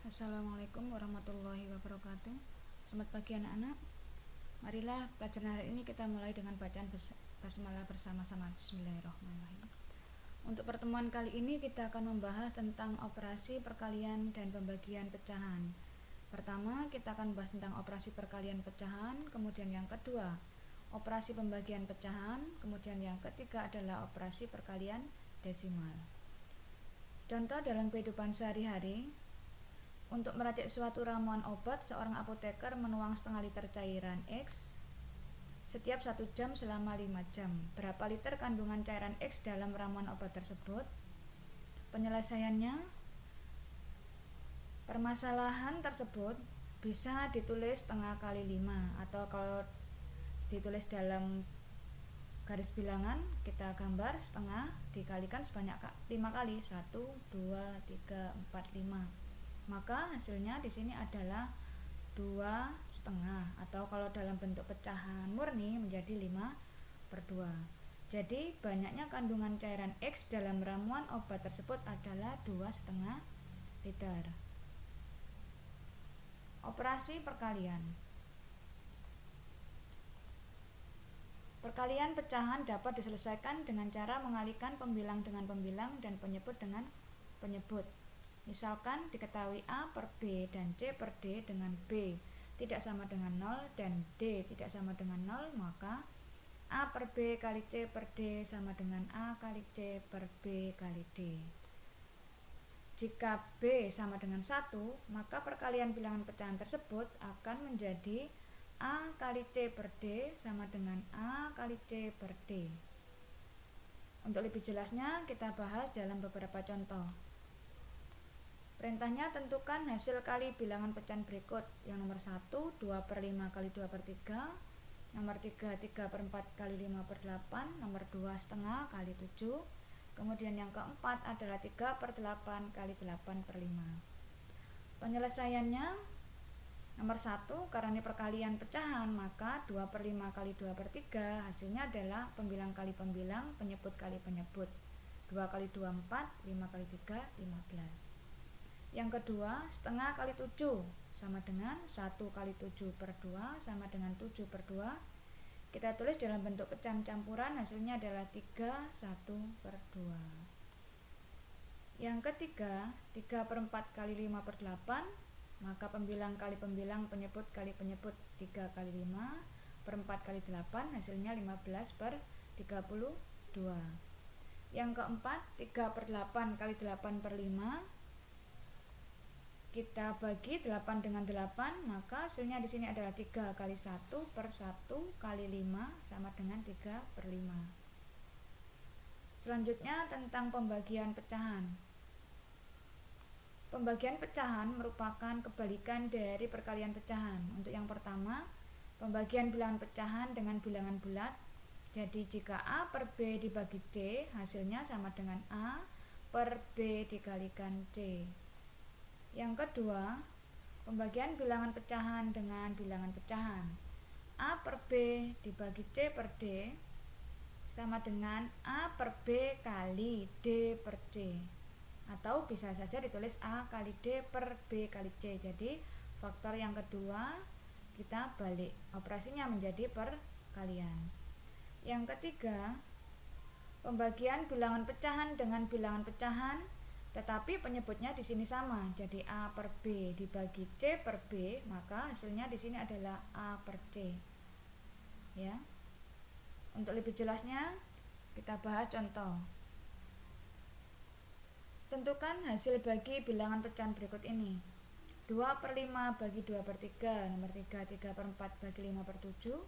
Assalamualaikum warahmatullahi wabarakatuh. Selamat pagi anak-anak. Marilah pelajaran hari ini kita mulai dengan bacaan basmalah bersama-sama. Bismillahirrahmanirrahim. Untuk pertemuan kali ini kita akan membahas tentang operasi perkalian dan pembagian pecahan. Pertama, kita akan membahas tentang operasi perkalian pecahan, kemudian yang kedua, operasi pembagian pecahan, kemudian yang ketiga adalah operasi perkalian desimal. Contoh dalam kehidupan sehari-hari. Untuk meracik suatu ramuan obat, seorang apoteker menuang setengah liter cairan X setiap 1 jam selama 5 jam. Berapa liter kandungan cairan X dalam ramuan obat tersebut? Penyelesaiannya, permasalahan tersebut bisa ditulis setengah kali 5, atau kalau ditulis dalam garis bilangan kita gambar setengah dikalikan sebanyak 5 kali, 1, 2, 3, 4, 5. Maka hasilnya di sini adalah 2,5, atau kalau dalam bentuk pecahan murni menjadi 5/2. Jadi banyaknya kandungan cairan X dalam ramuan obat tersebut adalah 2,5 liter. Operasi perkalian. Perkalian pecahan dapat diselesaikan dengan cara mengalihkan pembilang dengan pembilang dan penyebut dengan penyebut. Misalkan diketahui A per B dan C per D dengan B tidak sama dengan 0 dan D tidak sama dengan 0, maka A per B kali C per D sama dengan A kali C per B kali D. Jika B sama dengan 1, maka perkalian bilangan pecahan tersebut akan menjadi A kali C per D sama dengan A kali C per D. Untuk lebih jelasnya kita bahas dalam beberapa contoh. Perintahnya, tentukan hasil kali bilangan pecahan berikut. Yang nomor 1, 2/5 kali 2/3. Nomor 3, 3/4 kali 5/8. Nomor 2, setengah kali 7. Kemudian yang keempat adalah 3/8 kali 8/5. Penyelesaiannya, nomor 1, karena ini perkalian pecahan, maka 2/5 kali 2/3 hasilnya adalah pembilang kali pembilang, penyebut kali penyebut. 2 kali 2, 4, 5 kali 3, 15. Yang kedua, setengah kali 7 sama dengan 1 kali 7/2 sama dengan 7/2. Kita tulis dalam bentuk pecahan campuran, hasilnya adalah 3/1/2. Yang ketiga, 3/4 kali 5/8, maka pembilang kali pembilang, penyebut kali penyebut. 3 kali 5 per 4 kali 8, hasilnya 15/32. Yang keempat, 3/8 kali 8/5. Kita bagi 8 dengan 8, maka hasilnya di sini adalah 3 kali 1 per 1 kali 5 sama dengan 3/5. Selanjutnya tentang pembagian pecahan. Pembagian pecahan merupakan kebalikan dari perkalian pecahan. Untuk yang pertama, pembagian bilangan pecahan dengan bilangan bulat. Jadi jika A per B dibagi C, hasilnya sama dengan A per B dikalikan C. Yang kedua, pembagian bilangan pecahan dengan bilangan pecahan. A per B dibagi C per D sama dengan A per B kali D per C. Atau bisa saja ditulis A kali D per B kali C. Jadi faktor yang kedua kita balik, operasinya menjadi perkalian. Yang ketiga, pembagian bilangan pecahan dengan bilangan pecahan, tetapi penyebutnya di sini sama. Jadi A per B dibagi C per B, maka hasilnya di sini adalah A per C. Ya. Untuk lebih jelasnya kita bahas contoh. Tentukan hasil bagi bilangan pecahan berikut ini. 2/5 bagi 2/3, nomor 3 3/4 bagi 5/7.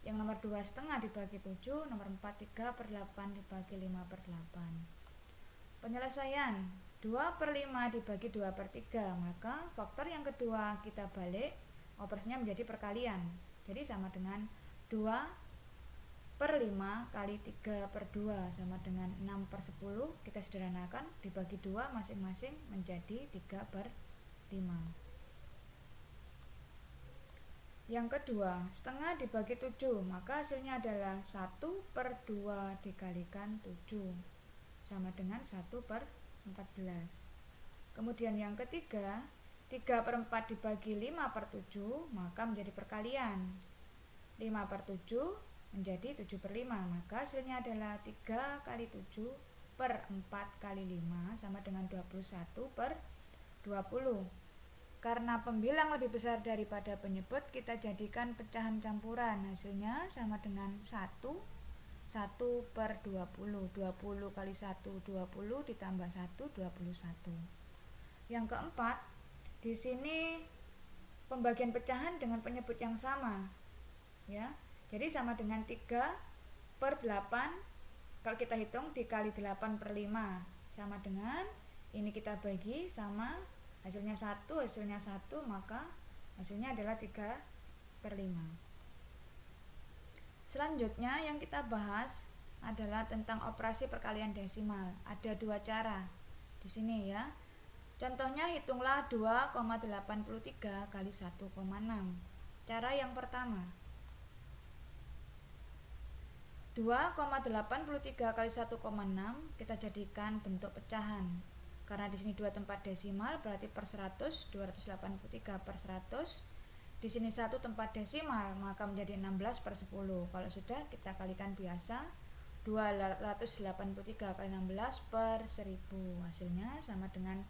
Yang nomor 2 setengah dibagi 7, nomor 4 3/8 dibagi 5/8. Penyelesaian, 2/5 dibagi 2/3, maka faktor yang kedua kita balik, operasinya menjadi perkalian. Jadi sama dengan 2/5 kali 3/2 sama dengan 6/10. Kita sederhanakan, dibagi 2 masing-masing menjadi 3/5. Yang kedua, setengah dibagi 7, maka hasilnya adalah 1/2 dikalikan 7 sama dengan 1/14. Kemudian yang ketiga, 3/4 dibagi 5/7 maka menjadi perkalian. 5/7 menjadi 7/5, maka hasilnya adalah 3 kali 7 per 4 kali 5 sama dengan 21/20. Karena pembilang lebih besar daripada penyebut, kita jadikan pecahan campuran. Hasilnya sama dengan 1/20. 20 kali 1, 20 ditambah 1, 21. Yang keempat, di sini pembagian pecahan dengan penyebut yang sama. Ya, jadi sama dengan 3/8. Kalau kita hitung dikali 8/5 sama dengan ini kita bagi sama hasilnya 1, maka hasilnya adalah 3/5. Selanjutnya yang kita bahas adalah tentang operasi perkalian desimal. Ada dua cara di sini ya. Contohnya hitunglah 2,83 kali 1,6. Cara yang pertama, 2,83 kali 1,6 kita jadikan bentuk pecahan. Karena di sini 2 tempat desimal berarti per 100, 283 per 100. Di sini 1 tempat desimal maka menjadi 16/10. Kalau sudah kita kalikan biasa, 283 kali 16 per 1000. Hasilnya sama dengan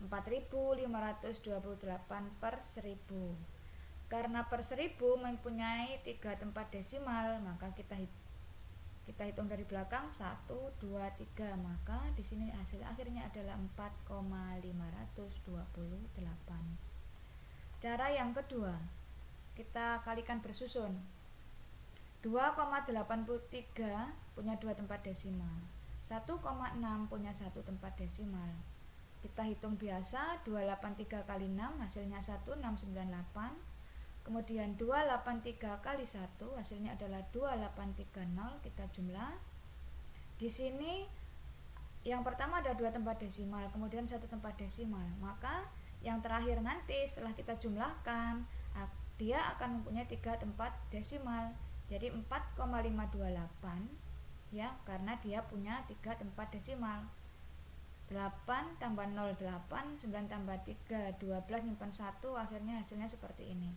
4528 per 1000. Karena per 1000 mempunyai 3 tempat desimal, maka kita hitung dari belakang 1, 2, 3, maka di sini hasil akhirnya adalah 4,528. Cara yang kedua, kita kalikan bersusun. 2,83 punya 2 tempat desimal, 1,6 punya 1 tempat desimal. Kita hitung biasa, 283 kali 6 hasilnya 1698. Kemudian 283 kali 1 hasilnya adalah 2830. Kita jumlah. Di sini yang pertama ada 2 tempat desimal, kemudian 1 tempat desimal. Maka yang terakhir nanti setelah kita jumlahkan, dia akan mempunyai 3 tempat desimal. Jadi 4,528 ya, karena dia punya 3 tempat desimal. 8 tambah 0 8, 9 tambah 3 12, nyimpan 1, akhirnya hasilnya seperti ini.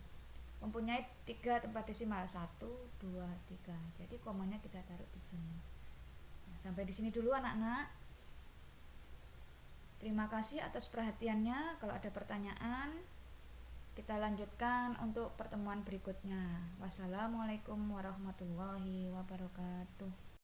Mempunyai 3 tempat desimal 1, 2, 3. Jadi komanya kita taruh di sini. Nah, sampai di sini dulu anak-anak. Terima kasih atas perhatiannya. Kalau ada pertanyaan, kita lanjutkan untuk pertemuan berikutnya. Wassalamualaikum warahmatullahi wabarakatuh.